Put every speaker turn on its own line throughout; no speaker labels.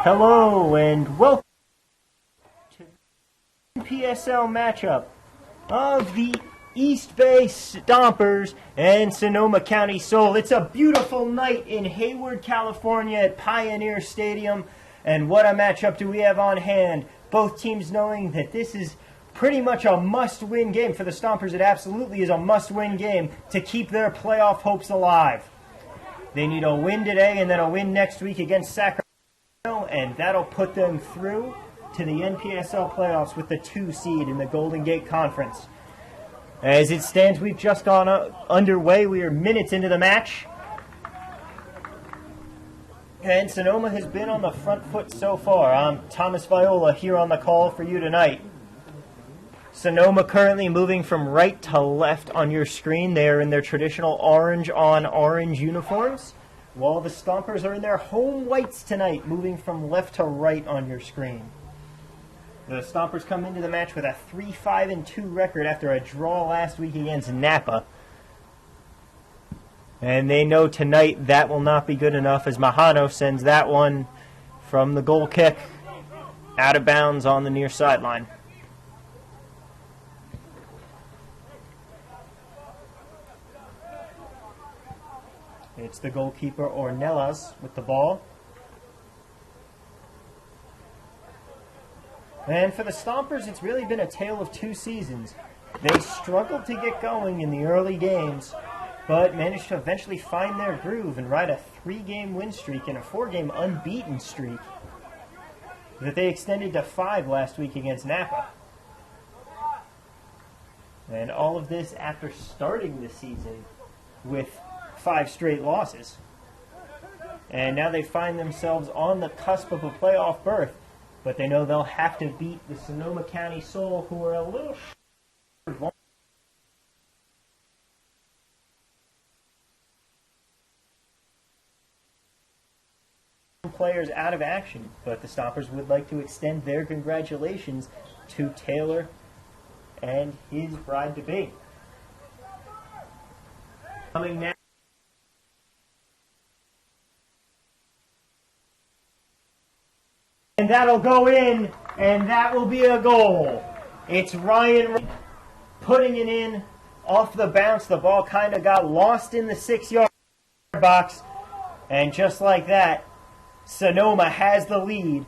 Hello and welcome to the PSL matchup of the East Bay Stompers and Sonoma County Sol. It's a beautiful night in Hayward, California at Pioneer Stadium. And what a matchup do we have on hand? Both teams knowing that this is pretty much a must-win game. For the Stompers, it absolutely is a must-win game to keep their playoff hopes alive. They need a win today and then a win next week against Sacramento, and that'll put them through to the NPSL playoffs with the 2 seed in the Golden Gate Conference. As it stands, we've just gone underway. We are minutes into the match. And Sonoma has been on the front foot so far. I'm Thomas Viola here on the call for you tonight. Sonoma currently moving from right to left on your screen. They are in their traditional orange on orange uniforms, while the Stompers are in their home whites tonight, moving from left to right on your screen. The Stompers come into the match with a 3-5-2 record after a draw last week against Napa. And they know tonight that will not be good enough as Mahano sends that one from the goal kick out of bounds on the near sideline. It's the goalkeeper Ornelas with the ball. And for the Stompers, it's really been a tale of 2 seasons. They struggled to get going in the early games, but managed to eventually find their groove and ride a 3-game win streak and a 4-game unbeaten streak that they extended to 5 last week against Napa. And all of this after starting the season with 5 straight losses. And now they find themselves on the cusp of a playoff berth, but they know they'll have to beat the Sonoma County Sol, who are a little short. Players out of action, but the Stompers would like to extend their congratulations to Taylor and his bride to be. Coming now. And that'll go in, and that will be a goal. It's Ryan putting it in off the bounce. The ball kind of got lost in the 6-yard box, and just like that, Sonoma has the lead.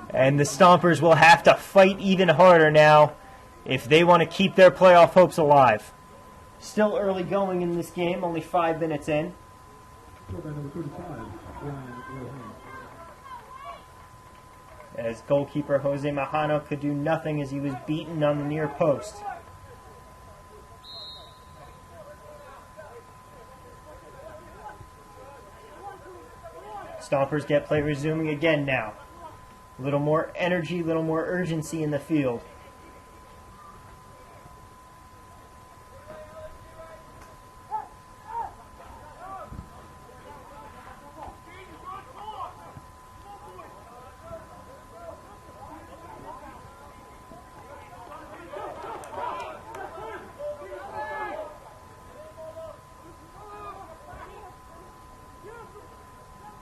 And the Stompers will have to fight even harder now if they want to keep their playoff hopes alive. Still early going in this game, only 5 minutes in. As goalkeeper Jose Mahano could do nothing as he was beaten on the near post. Stompers get play resuming again now. A little more energy, a little more urgency in the field.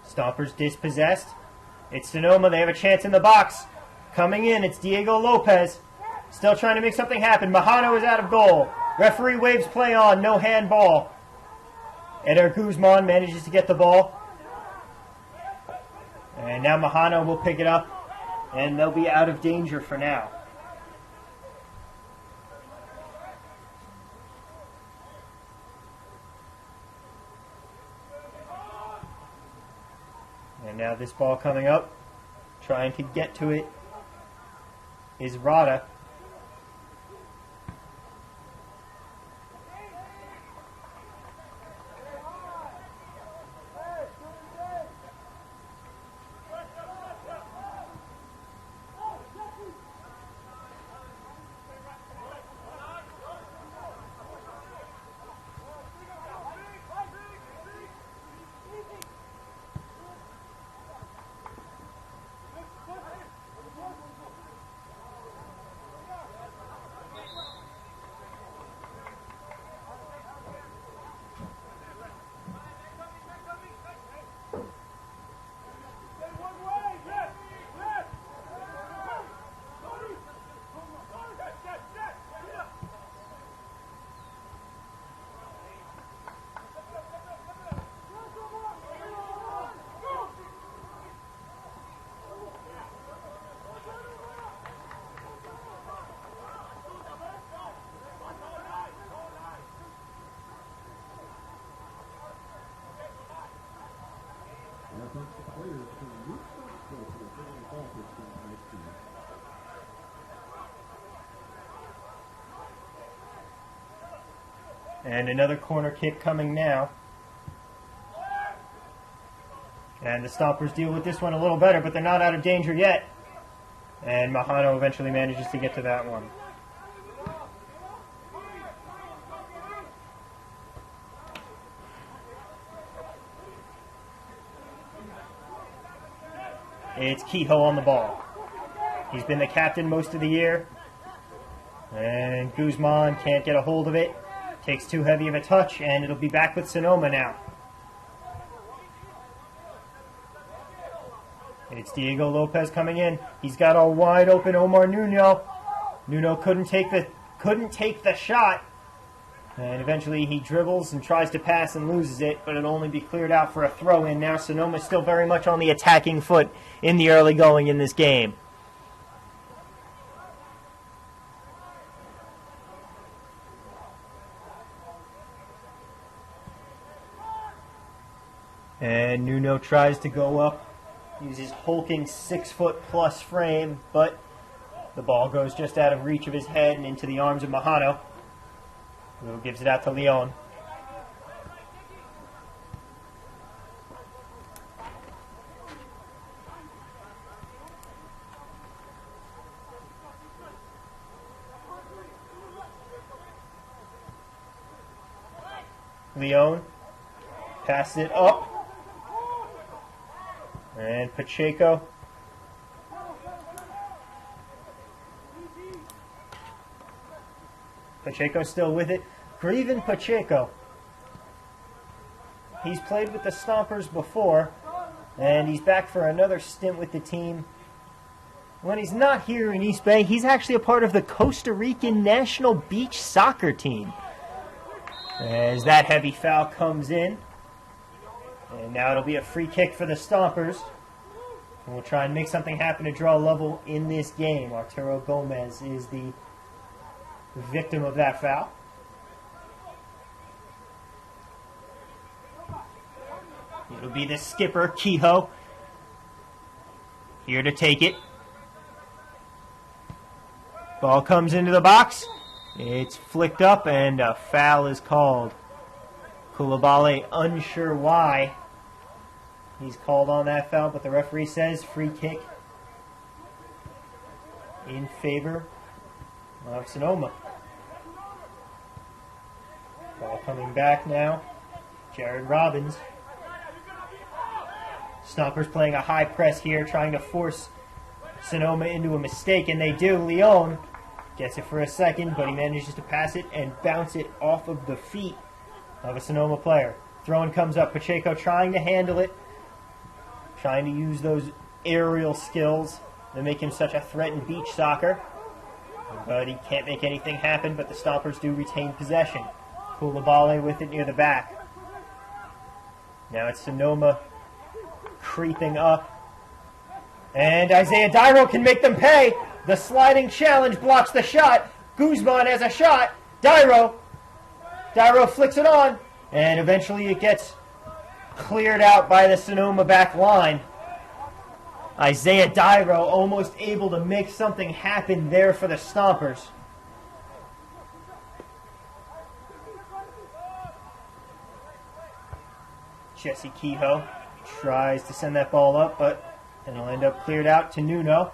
Stompers dispossessed. It's Sonoma. They have a chance in the box. Coming in, it's Diego Lopez. Still trying to make something happen. Mahano is out of goal. Referee waves play on. No handball. Eder Guzman manages to get the ball. And now Mahano will pick it up. And they'll be out of danger for now. And now this ball coming up, trying to get to it, is Rada. And another corner kick coming now. And the Stompers deal with this one a little better, but they're not out of danger yet. And Mahano eventually manages to get to that one. It's Kehoe on the ball. He's been the captain most of the year. And Guzman can't get a hold of it. Takes too heavy of a touch, and it'll be back with Sonoma now. It's Diego Lopez coming in. He's got a wide open Omar Nuno. Nuno couldn't take the shot. And eventually he dribbles and tries to pass and loses it, but it'll only be cleared out for a throw-in. Now Sonoma's still very much on the attacking foot in the early going in this game. And Nuno tries to go up, uses hulking 6-foot-plus frame, but the ball goes just out of reach of his head and into the arms of Mahano, who gives it out to Leon. Leon passes it up. And Pacheco. Pacheco's still with it. Greven Pacheco. He's played with the Stompers before, and he's back for another stint with the team. When he's not here in East Bay, he's actually a part of the Costa Rican national beach soccer team. As that heavy foul comes in. And now it'll be a free kick for the Stompers. And we'll try and make something happen to draw level in this game. Arturo Gomez is the victim of that foul. It'll be the skipper, Kehoe, here to take it. Ball comes into the box. It's flicked up and a foul is called. Koulibaly unsure why he's called on that foul, but the referee says free kick in favor of Sonoma. Ball coming back now. Jared Robbins. Stompers playing a high press here, trying to force Sonoma into a mistake, and they do. Leon gets it for a second, but he manages to pass it and bounce it off of the feet of a Sonoma player. Throw-in comes up. Pacheco trying to handle it, trying to use those aerial skills that make him such a threat in beach soccer. But he can't make anything happen, but the Stompers do retain possession. Koulibaly with it near the back. Now it's Sonoma creeping up. And Isaiah Dairo can make them pay. The sliding challenge blocks the shot. Guzman has a shot. Dairo flicks it on. And eventually it gets cleared out by the Sonoma back line. Isaiah Dairo almost able to make something happen there for the Stompers. Jesse Kehoe tries to send that ball up, but it'll end up cleared out to Nuno.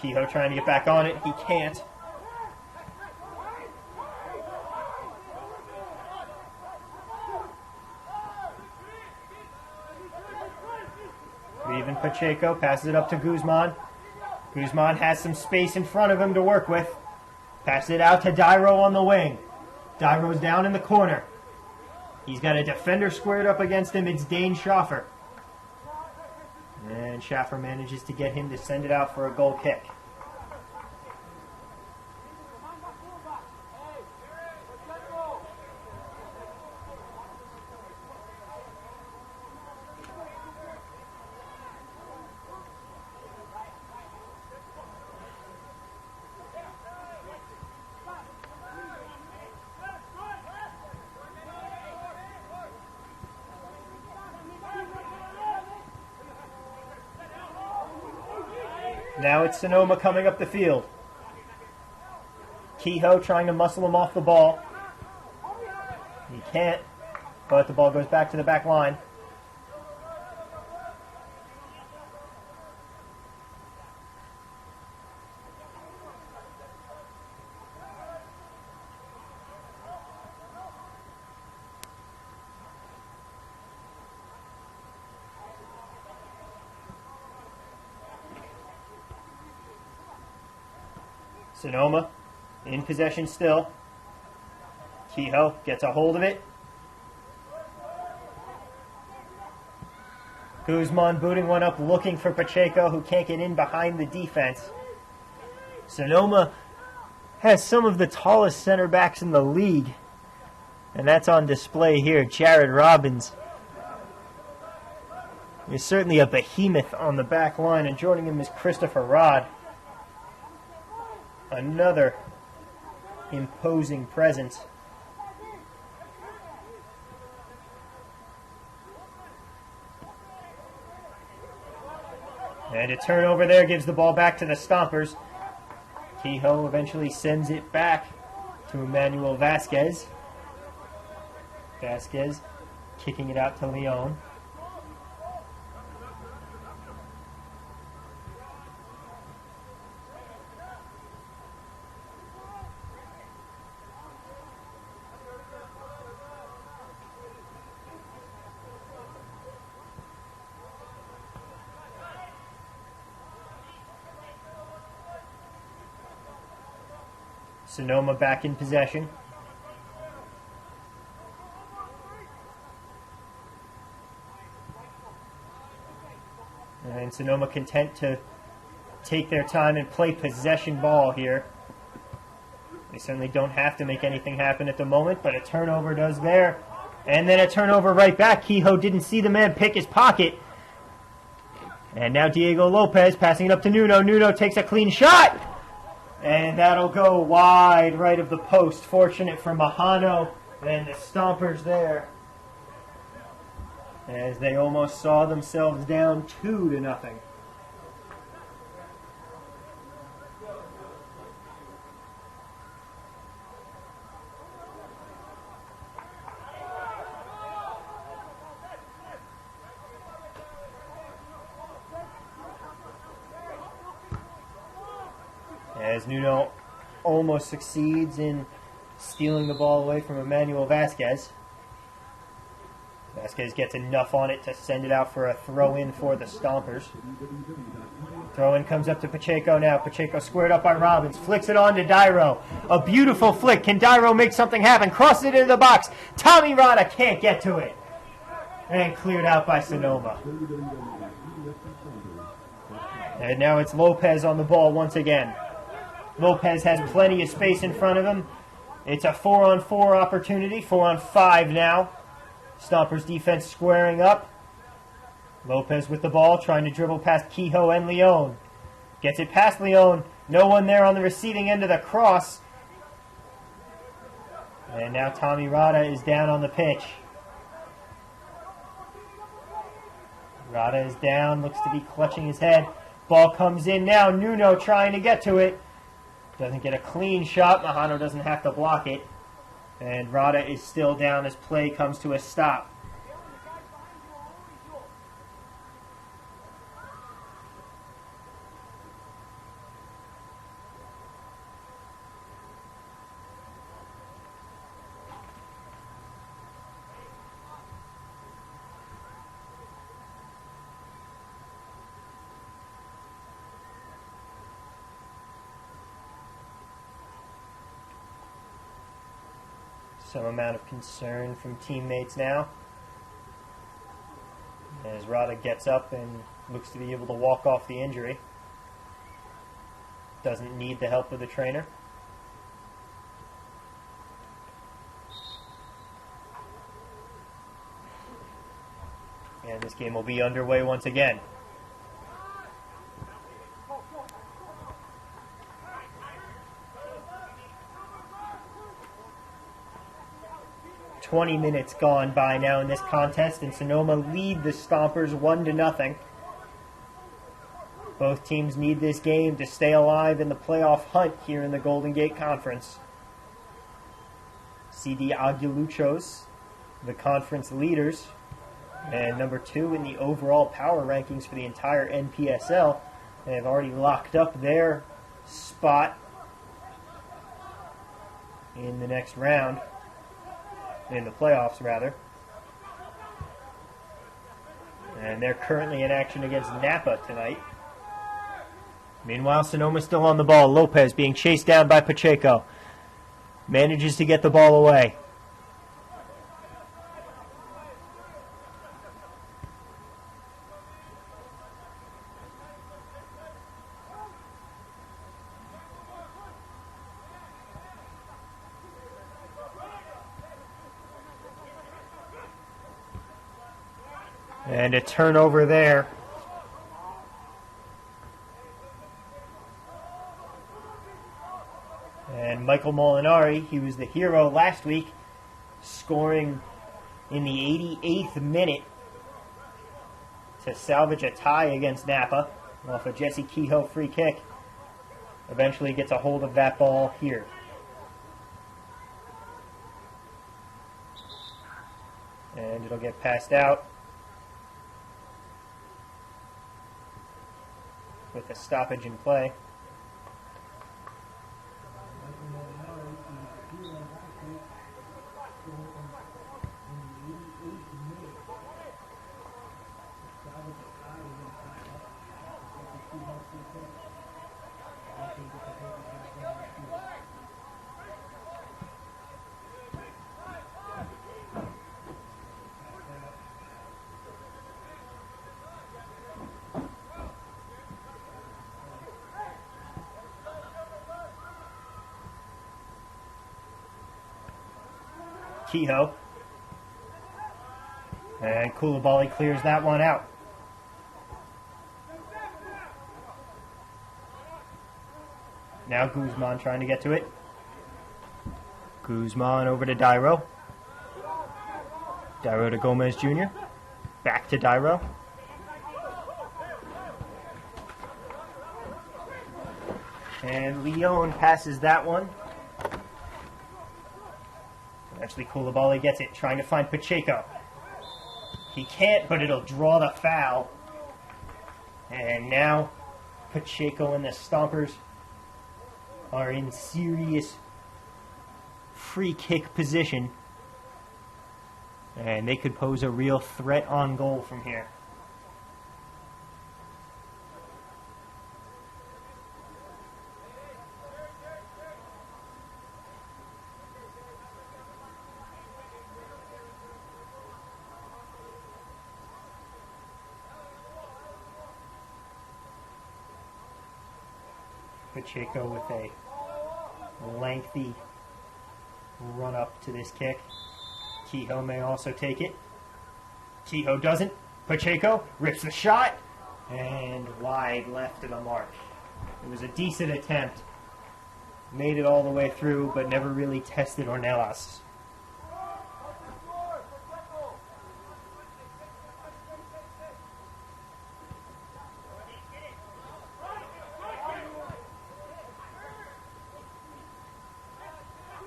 Kehoe trying to get back on it. He can't. Even Pacheco passes it up to Guzman. Guzman has some space in front of him to work with. Passes it out to Dairo on the wing. Dairo's down in the corner. He's got a defender squared up against him. It's Dane Schaffer. And Schaffer manages to get him to send it out for a goal kick. Now it's Sonoma coming up the field. Kehoe trying to muscle him off the ball. He can't, but the ball goes back to the back line. Sonoma in possession still. Kehoe gets a hold of it. Guzman booting one up, looking for Pacheco, who can't get in behind the defense. Sonoma has some of the tallest center backs in the league, and that's on display here. Jared Robbins is certainly a behemoth on the back line, and joining him is Christopher Rod. Another imposing presence. And a turnover there gives the ball back to the Stompers. Kehoe eventually sends it back to Emmanuel Vasquez. Vasquez kicking it out to Leon. Sonoma back in possession. And Sonoma content to take their time and play possession ball here. They certainly don't have to make anything happen at the moment, but a turnover does there. And then a turnover right back. Kehoe didn't see the man pick his pocket. And now Diego Lopez passing it up to Nuno. Nuno takes a clean shot. And that'll go wide right of the post. Fortunate for Mahano and the Stompers there, as they almost saw themselves down 2-0. As Nuno almost succeeds in stealing the ball away from Emmanuel Vasquez. Vasquez gets enough on it to send it out for a throw-in for the Stompers. Throw-in comes up to Pacheco now. Pacheco squared up by Robbins. Flicks it on to Dairo. A beautiful flick. Can Dairo make something happen? Crosses it into the box. Tommy Rada can't get to it. And cleared out by Sonoma. And now it's Lopez on the ball once again. Lopez has plenty of space in front of him. It's a 4-on-4 opportunity, 4-on-5 now. Stompers defense squaring up. Lopez with the ball, trying to dribble past Kehoe and Leon. Gets it past Leon. No one there on the receiving end of the cross. And now Tommy Rada is down on the pitch. Rada is down, looks to be clutching his head. Ball comes in now. Nuno trying to get to it. Doesn't get a clean shot. Mahano doesn't have to block it. And Rada is still down as play comes to a stop. Some amount of concern from teammates now, as Rada gets up and looks to be able to walk off the injury. Doesn't need the help of the trainer. And this game will be underway once again. "20 minutes gone by now in this contest, and Sonoma lead the Stompers 1-0. Both teams need this game to stay alive in the playoff hunt here in the Golden Gate Conference. CD Aguiluchos, the conference leaders, and number 2 in the overall power rankings for the entire NPSL. They have already locked up their spot in the next round, in the playoffs rather. And they're currently in action against Napa tonight. Meanwhile, Sonoma's still on the ball. Lopez being chased down by Pacheco. Manages to get the ball away. And a turnover there. And Michael Molinari, he was the hero last week, scoring in the 88th minute to salvage a tie against Napa off a Jesse Kehoe free kick. Eventually gets a hold of that ball here. And it'll get passed out with a stoppage in play. Kehoe. And Koulibaly clears that one out. Now Guzman trying to get to it. Guzman over to Dairo. Dairo to Gomez Jr. Back to Dairo. And Leon passes that one. Eventually Koulibaly gets it, trying to find Pacheco. He can't, but it'll draw the foul. And now Pacheco and the Stompers are in serious free kick position. And they could pose a real threat on goal from here. Pacheco with a lengthy run up to this kick. Kehoe may also take it. Kehoe doesn't. Pacheco rips the shot and wide left of the mark. It was a decent attempt. Made it all the way through, but never really tested Ornelas.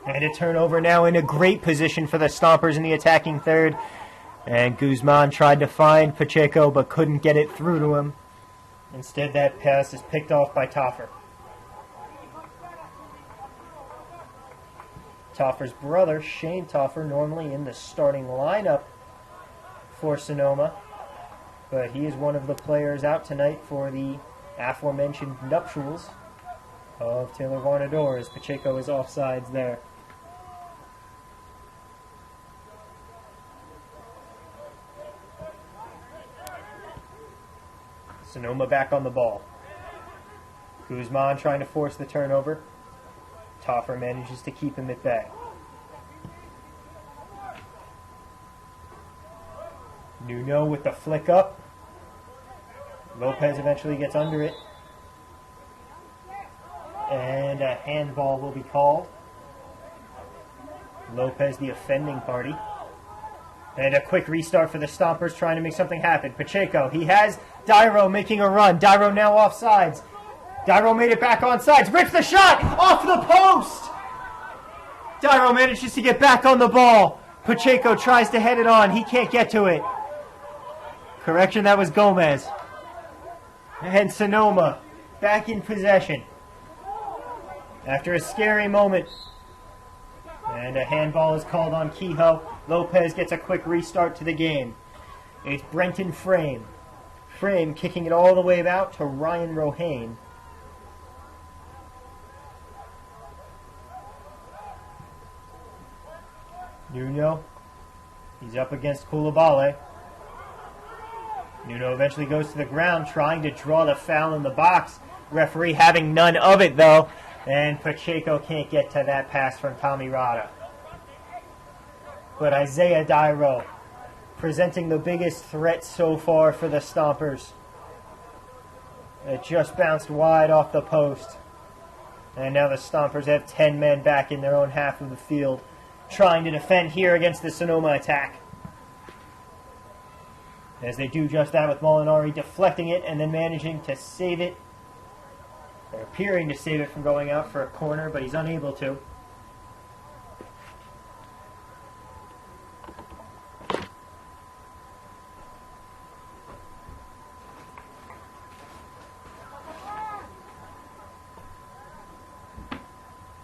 And a turnover now in a great position for the Stompers in the attacking third. And Guzman tried to find Pacheco but couldn't get it through to him. Instead, that pass is picked off by Toffer. Toffer's brother, Shane Toffer, normally in the starting lineup for Sonoma. But he is one of the players out tonight for the aforementioned nuptials of Taylor Varnador, as Pacheco is offsides there. Sonoma back on the ball. Guzman trying to force the turnover. Toffer manages to keep him at bay. Nuno with the flick up. Lopez eventually gets under it. And a handball will be called. Lopez, the offending party. And a quick restart for the Stompers, trying to make something happen. Pacheco, he has Dyro making a run. Dyro now offsides. Dyro made it back on sides. Rips the shot off the post. Dyro manages to get back on the ball. Pacheco tries to head it on. He can't get to it. Correction, that was Gomez. And Sonoma back in possession. After a scary moment. And a handball is called on Kehoe. Lopez gets a quick restart to the game. It's Brenton Frame. Frame kicking it all the way out to Ryan Rohane. Nuno. He's up against Koulibaly. Nuno eventually goes to the ground trying to draw the foul in the box. Referee having none of it though. And Pacheco can't get to that pass from Tommy Rada. But Isaiah Dyro presenting the biggest threat so far for the Stompers. It just bounced wide off the post. And now the Stompers have 10 men back in their own half of the field, trying to defend here against the Sonoma attack. As they do just that with Molinari deflecting it and then managing to save it. They're appearing to save it from going out for a corner, but he's unable to.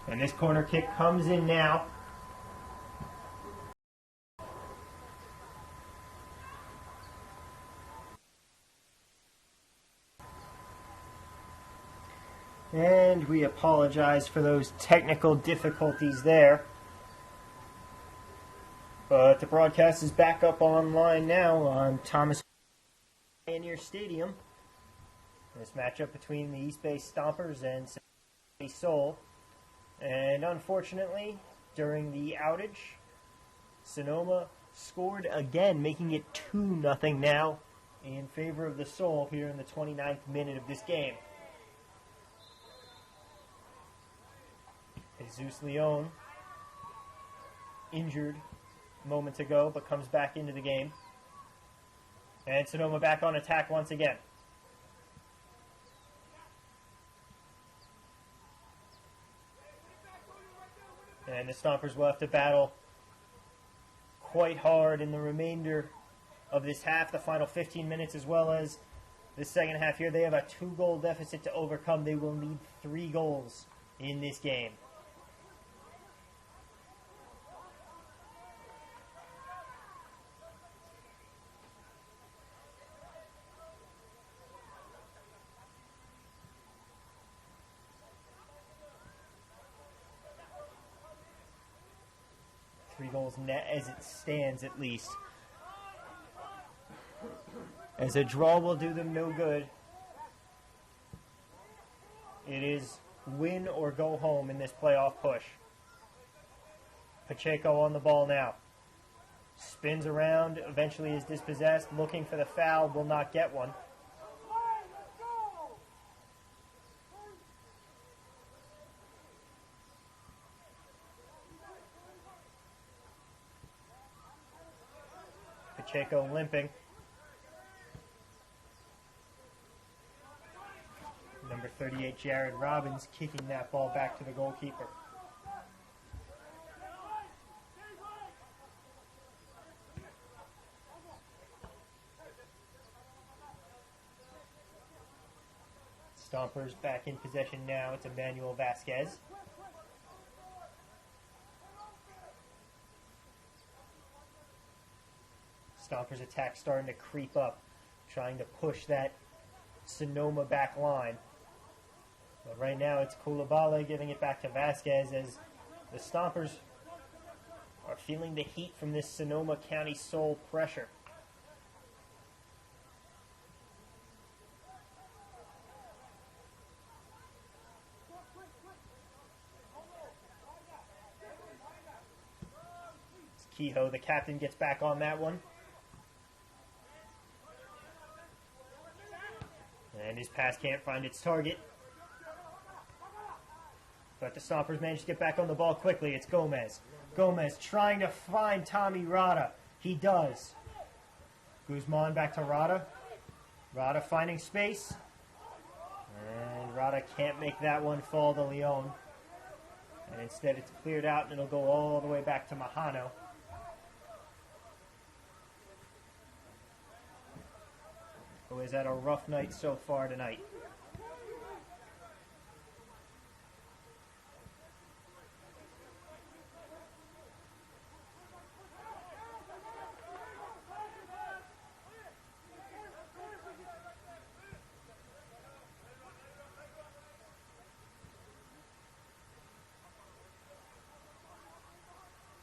And this corner kick comes in now. And we apologize for those technical difficulties there. But the broadcast is back up online now on Thomas Pioneer Stadium. This matchup between the East Bay Stompers and Sonoma County Sol. And unfortunately, during the outage, Sonoma scored again, making it 2-0 now in favor of the Sol here in the 29th minute of this game. Jesus Leon, injured moments ago, but comes back into the game. And Sonoma back on attack once again. And the Stompers will have to battle quite hard in the remainder of this half, the final 15 minutes, as well as the second half here. They have a 2-goal deficit to overcome. They will need 3 goals in this game. Goals net as it stands, at least. As a draw will do them no good. It is win or go home in this playoff push. Pacheco on the ball now. Spins around, eventually is dispossessed, looking for the foul, will not get one. Pacheco limping. Number 38, Jared Robbins, kicking that ball back to the goalkeeper. Stompers back in possession now. It's Emmanuel Vasquez. Stompers attack starting to creep up, trying to push that Sonoma back line. But right now it's Koulibaly giving it back to Vasquez as the Stompers are feeling the heat from this Sonoma County Sol pressure. It's Kehoe, the captain, gets back on that one. And his pass can't find its target. But the Stompers manage to get back on the ball quickly. It's Gomez. Gomez trying to find Tommy Rada. He does. Guzman back to Rada. Rada finding space. And Rada can't make that one fall to Leon. And instead it's cleared out and it'll go all the way back to Mahano. Who has had a rough night so far tonight.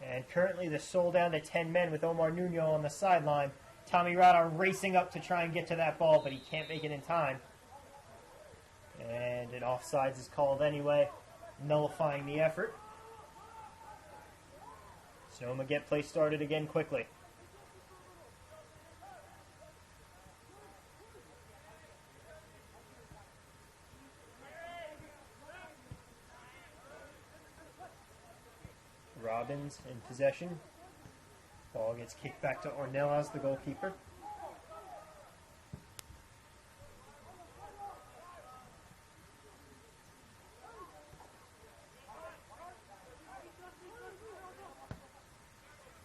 And currently the Sol down to 10 men with Omar Nuno on the sideline. Tommy Rada racing up to try and get to that ball, but he can't make it in time. And an offsides is called anyway, nullifying the effort. Sonoma get play started again quickly. Robbins in possession. Ball gets kicked back to Ornelas, the goalkeeper.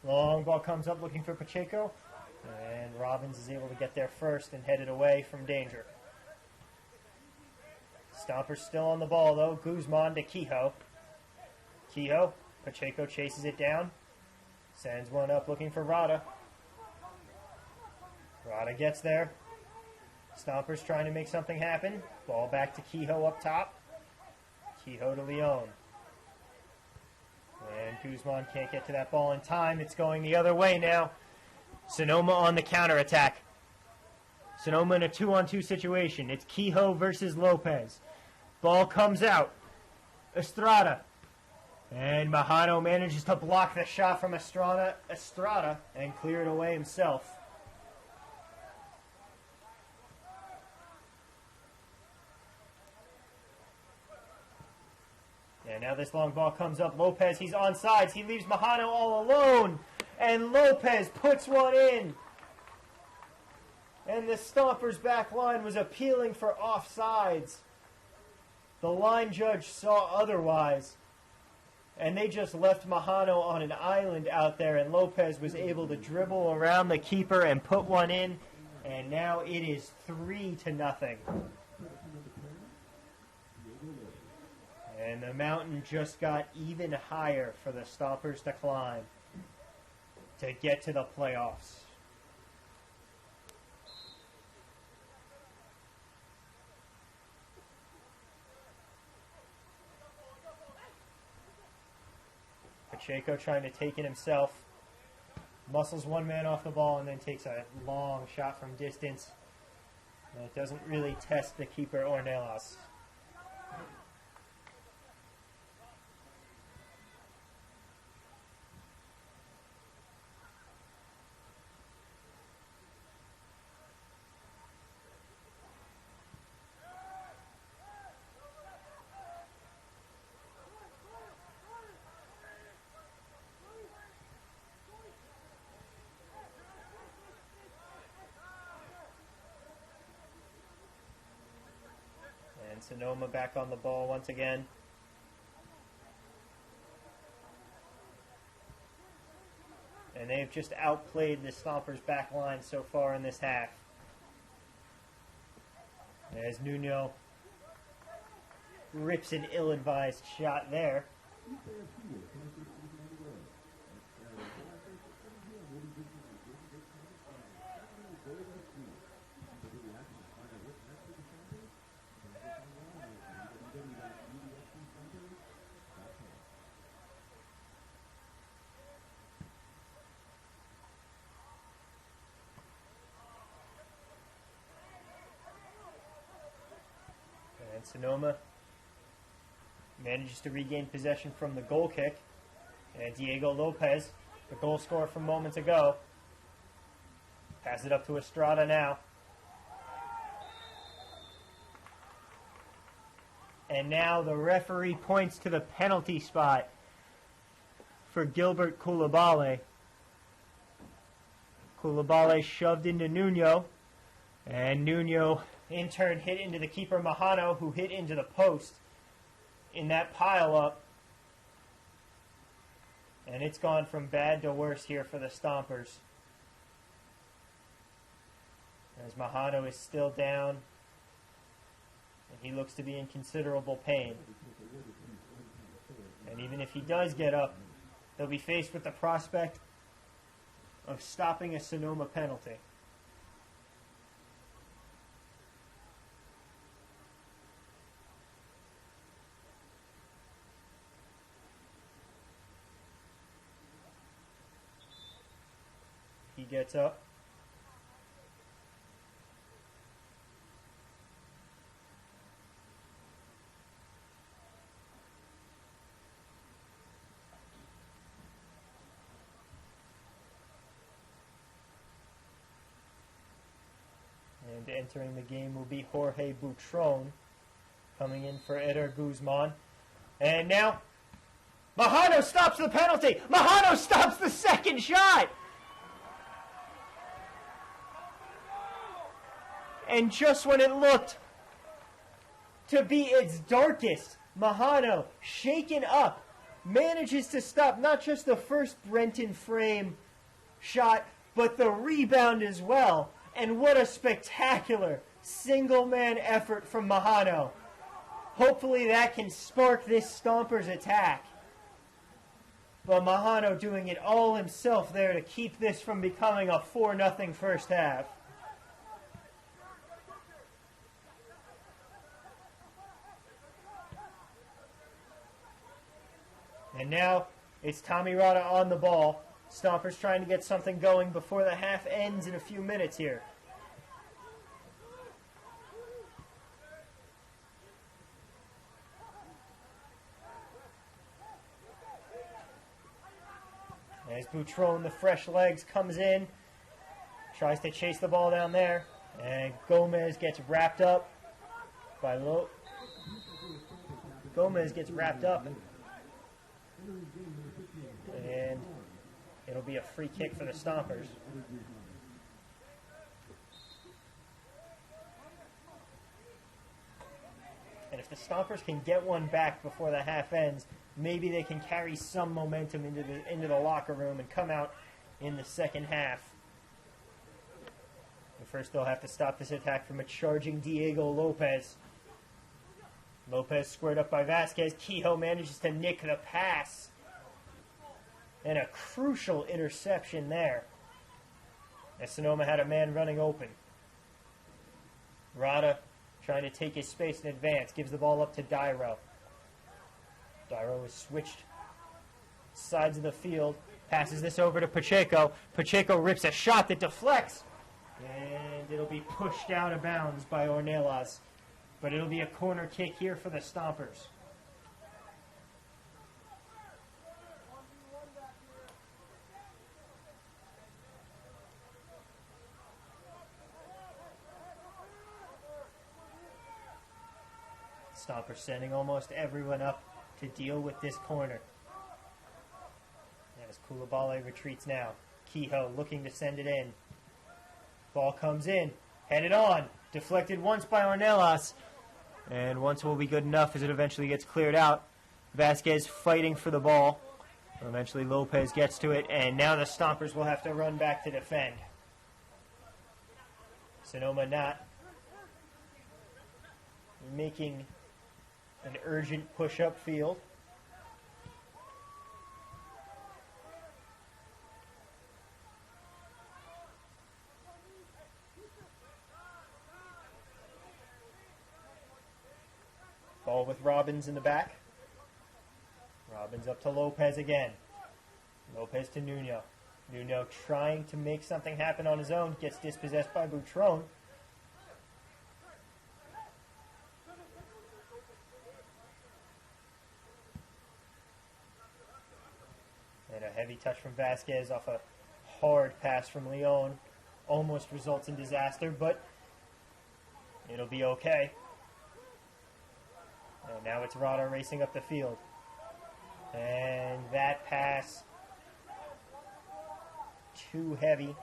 Long ball comes up looking for Pacheco. And Robbins is able to get there first and head it away from danger. Stompers still on the ball though. Guzman to Kehoe. Kehoe. Pacheco chases it down. Sends one up looking for Rada. Rada gets there. Stompers trying to make something happen. Ball back to Kehoe up top. Kehoe to Leon. And Guzman can't get to that ball in time. It's going the other way now. Sonoma on the counterattack. Sonoma in a 2-on-2 situation. It's Kehoe versus Lopez. Ball comes out. Estrada. And Mahano manages to block the shot from Estrada and clear it away himself. And now this long ball comes up. Lopez, he's onside. He leaves Mahano all alone. And Lopez puts one in. And the Stompers' back line was appealing for offsides. The line judge saw otherwise. And they just left Mahano on an island out there, and Lopez was able to dribble around the keeper and put one in, and now it is 3-0. And the mountain just got even higher for the Stompers to climb to get to the playoffs. Pacheco trying to take it himself. Muscles one man off the ball and then takes a long shot from distance. And it doesn't really test the keeper Ornelas. And Sonoma back on the ball once again. And they've just outplayed the Stompers' back line so far in this half. As Nuno rips an ill-advised shot there. And Sonoma manages to regain possession from the goal kick. And Diego Lopez, the goal scorer from moments ago, pass it up to Estrada now. And now the referee points to the penalty spot for Gilbert Koulibaly. Koulibaly shoved into Nuno. And Nuno, in turn, hit into the keeper Mahano, who hit into the post in that pile-up. And it's gone from bad to worse here for the Stompers. As Mahano is still down, and he looks to be in considerable pain. And even if he does get up, they'll be faced with the prospect of stopping a Sonoma penalty. He gets up. And entering the game will be Jorge Butron, coming in for Eder Guzman. And now, Mahano stops the penalty! Mahano stops the second shot! And just when it looked to be its darkest, Mahano, shaken up, manages to stop not just the first Brenton frame shot, but the rebound as well. And what a spectacular single-man effort from Mahano. Hopefully that can spark this Stompers attack. But Mahano doing it all himself there to keep this from becoming a 4-0 first half. And now it's Tommy Rada on the ball. Stompers trying to get something going before the half ends in a few minutes here. As Butron, the fresh legs, comes in, tries to chase the ball down there, and Gomez gets wrapped up by Gomez gets wrapped up, and it'll be a free kick for the Stompers. And if the Stompers can get one back before the half ends, maybe they can carry some momentum into the locker room and come out in the second half. But first they'll have to stop this attack from a charging Diego Lopez. Lopez squared up by Vasquez. Kehoe manages to nick the pass. And a crucial interception there, as Sonoma had a man running open. Rada trying to take his space in advance, gives the ball up to Dairo. Dairo has switched sides of the field, passes this over to Pacheco. Pacheco rips a shot that deflects, and it'll be pushed out of bounds by Ornelas. But it'll be a corner kick here for the Stompers. Stompers sending almost everyone up to deal with this corner. As Koulibaly retreats now. Kehoe looking to send it in. Ball comes in. Headed on. Deflected once by Ornelas. And once will be good enough as it eventually gets cleared out. Vasquez fighting for the ball. Eventually Lopez gets to it. And now the Stompers will have to run back to defend. Sonoma not making an urgent push up field. Ball with Robbins in the back. Robbins up to Lopez again. Lopez to Nuno. Nuno trying to make something happen on his own. Gets dispossessed by Butron. And a heavy touch from Vasquez off a hard pass from Leon. Almost results in disaster, but it'll be okay. And now it's Rada racing up the field. And that pass, too heavy.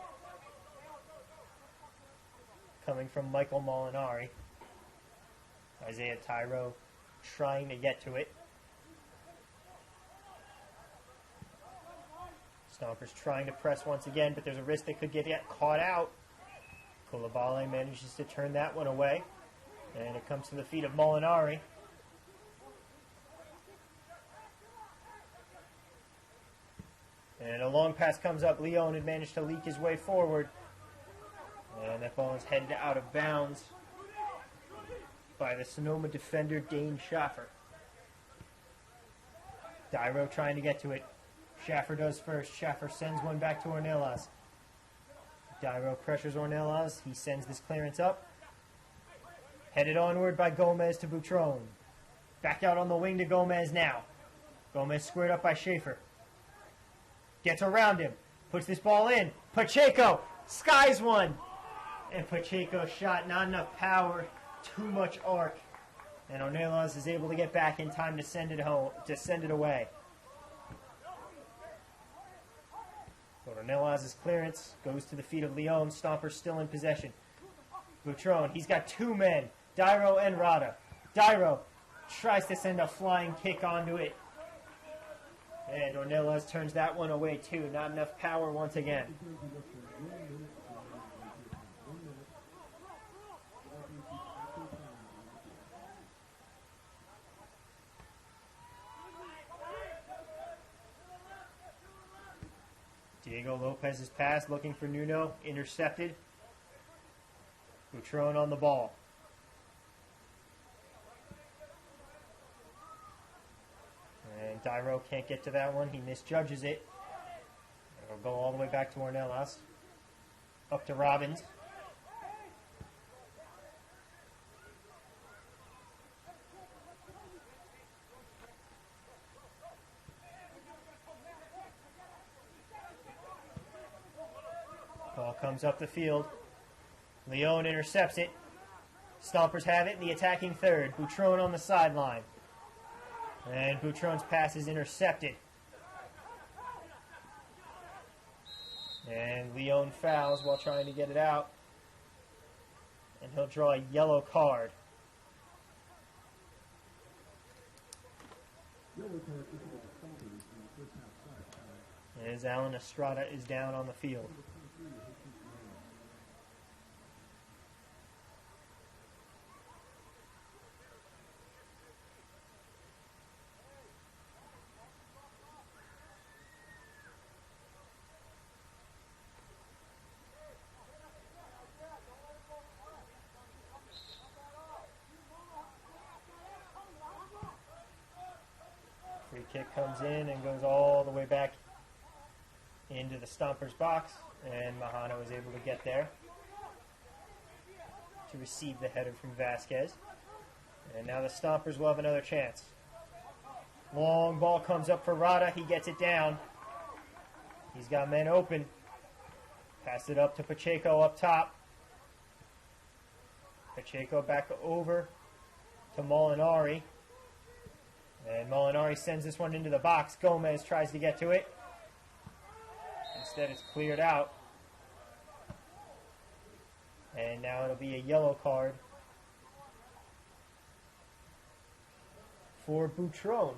coming from Michael Molinari. Isaiah Tyro trying to get to it. Stompers trying to press once again, but there's a risk they could get caught out. Coulibaly manages to turn that one away. And it comes to the feet of Molinari. And a long pass comes up. Leon had managed to leak his way forward. And that ball is headed out of bounds by the Sonoma defender, Dane Schaffer. Dyro trying to get to it. Schaffer does first. Schaffer sends one back to Ornelas. Dyro pressures Ornelas. He sends this clearance up. Headed onward by Gomez to Boutron. Back out on the wing to Gomez now. Gomez squared up by Schaefer. Gets around him. Puts this ball in. Pacheco skies one. And Pacheco's shot, not enough power, too much arc. And Ornelas is able to get back in time to send it home, to send it away. So Ornelas' clearance goes to the feet of Leon. Stompers still in possession. Boutron, he's got two men, Dyro and Rada. Dyro tries to send a flying kick onto it. And Ornelas turns that one away too. Not enough power once again. Diego Lopez's pass looking for Nuno. Intercepted. Boutron on the ball. And Dyro can't get to that one. He misjudges it. It'll go all the way back to Ornelas. Up to Robbins. Ball comes up the field. Leon intercepts it. Stompers have it in the attacking third. Boutron on the sideline. And Boutron's pass is intercepted. And Leon fouls while trying to get it out. And he'll draw a yellow card. As Alan Estrada is down on the field. Free kick comes in and goes all the way back into the Stompers box, and Mahano is able to get there to receive the header from Vasquez. And now the Stompers will have another chance. Long ball comes up for Rada. He gets it down. He's got men open. Pass it up to Pacheco up top. Pacheco back over to Molinari. And Molinari sends this one into the box. Gomez tries to get to it. Instead, it's cleared out. And now it'll be a yellow card for Boutron.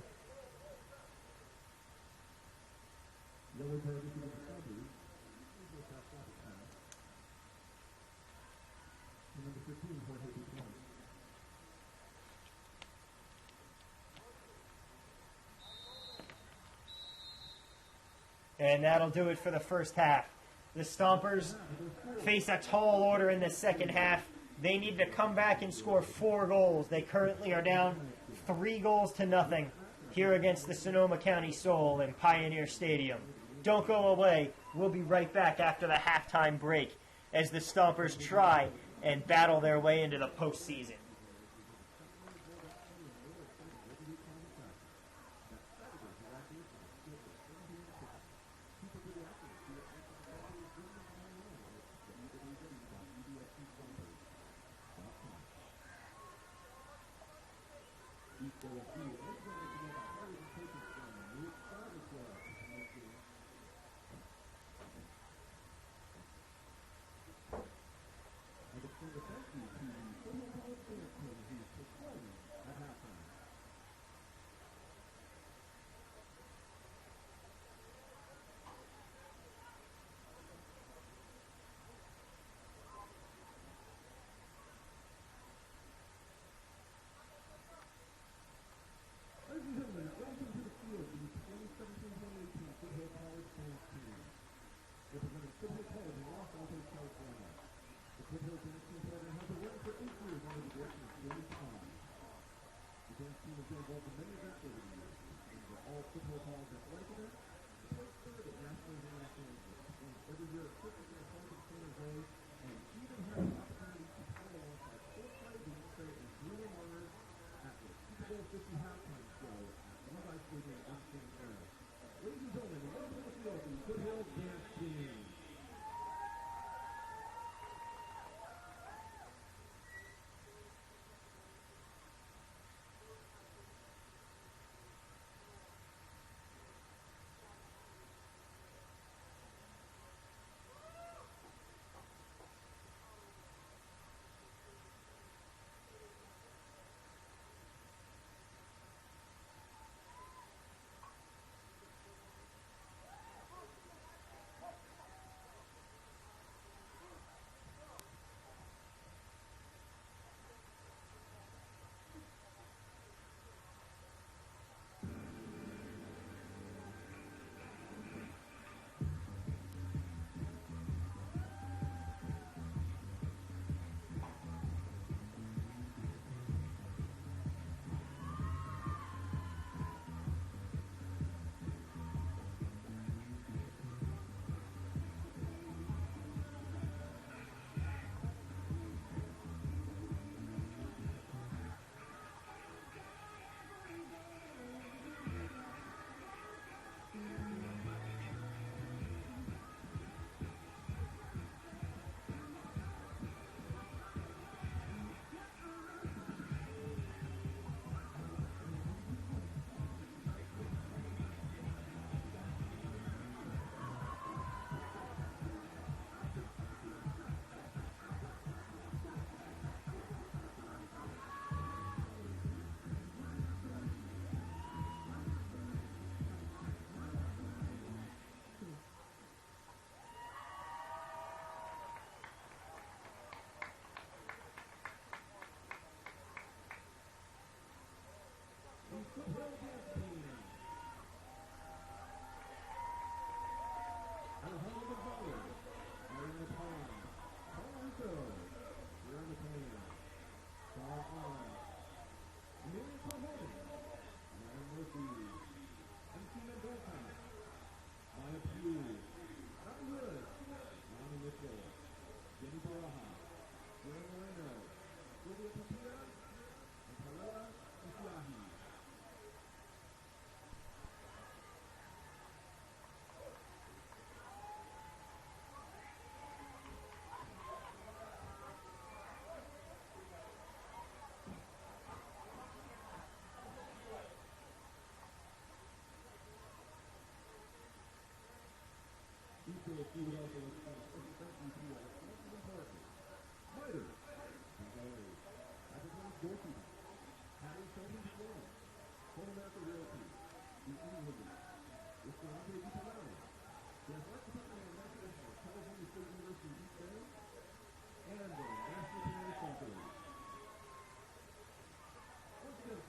And that'll do it for the first half. The Stompers face a tall order in the second half. They need to come back and score 4 goals. They currently are down 3-0 here against the Sonoma County Sol in Pioneer Stadium. Don't go away. We'll be right back after the halftime break as the Stompers try and battle their way into the postseason.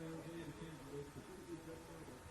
San Jose, the Kansas City, specifically